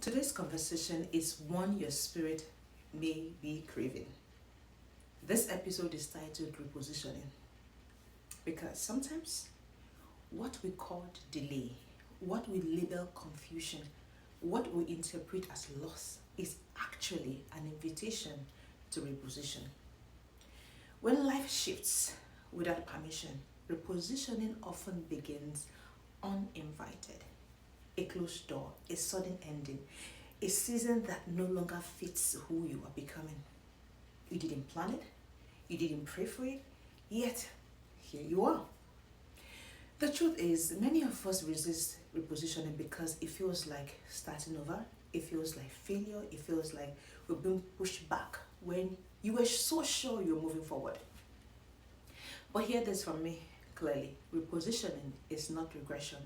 Today's conversation is one your spirit may be craving. This episode is titled Repositioning because sometimes what we call delay, what we label confusion, what we interpret as loss is actually an invitation to reposition. When life shifts without permission, repositioning often begins uninvited. A closed door, a sudden ending, a season that no longer fits who you are becoming. You didn't plan it, you didn't pray for it, yet here you are. The truth is, many of us resist repositioning because it feels like starting over, it feels like failure, it feels like we're being pushed back when you were so sure you're moving forward. But hear this from me clearly: repositioning is not regression,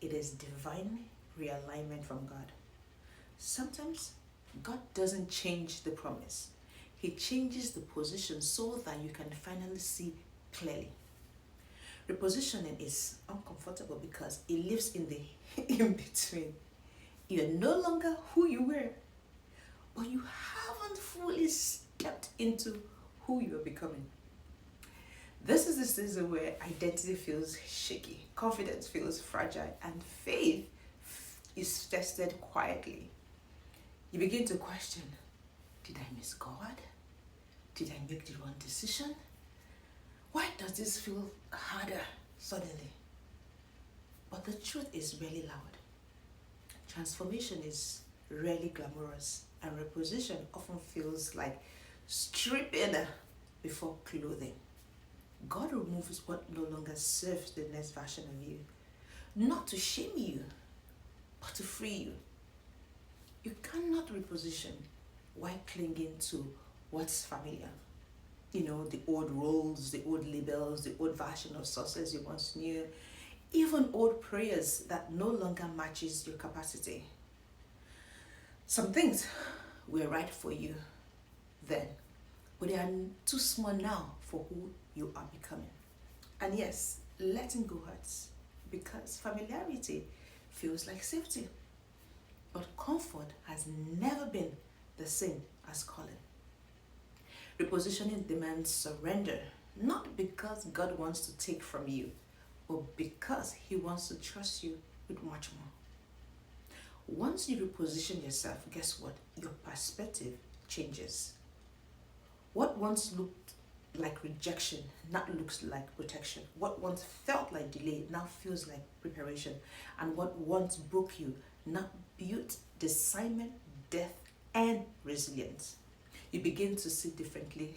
it is divine realignment from God. Sometimes God doesn't change the promise, He changes the position so that you can finally see clearly. Repositioning is uncomfortable because it lives in the in between. You're no longer who you were, but you haven't fully stepped into who you are becoming. This is the season where identity feels shaky, confidence feels fragile, and faith is tested quietly. You begin to question: did I miss God? Did I make the wrong decision? Why does this feel harder suddenly? But the truth is really loud. Transformation is rarely glamorous, and reposition often feels like stripping before clothing. God removes what no longer serves the next version of you, not to shame you, but to free you. You cannot reposition while clinging to what's familiar. The old roles, the old labels, the old version of success you once knew, even old prayers that no longer matches your capacity. Some things were right for you then, but they are too small now for who you are becoming. And yes, letting go hurts because familiarity feels like safety, but comfort has never been the same as calling. Repositioning demands surrender, not because God wants to take from you, but because He wants to trust you with much more. Once you reposition yourself, guess what? Your perspective changes. What once looked like rejection now looks like protection. What once felt like delay now feels like preparation. And what once broke you now built discernment, depth, and resilience. You begin to see differently,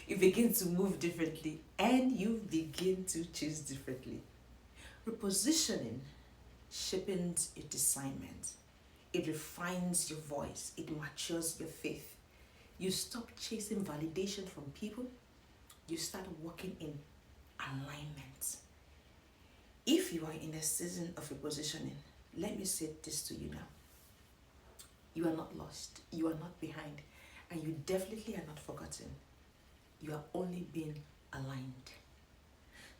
you begin to move differently, and you begin to choose differently. Repositioning sharpens your discernment, it refines your voice, it matures your faith. You stop chasing validation from people, you start walking in alignment. If you are in a season of repositioning, let me say this to you now. You are not lost, you are not behind, and you definitely are not forgotten. You are only being aligned.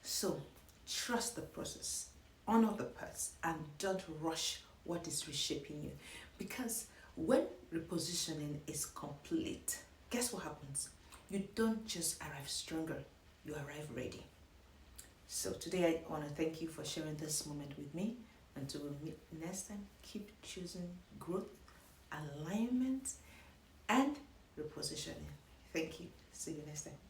So, trust the process, honor the path, and don't rush what is reshaping you. Because when repositioning is complete, guess what happens? You don't just arrive stronger, you arrive ready. So today I want to thank you for sharing this moment with me. Until we meet next time, keep choosing growth, alignment, and repositioning. Thank you. See you next time.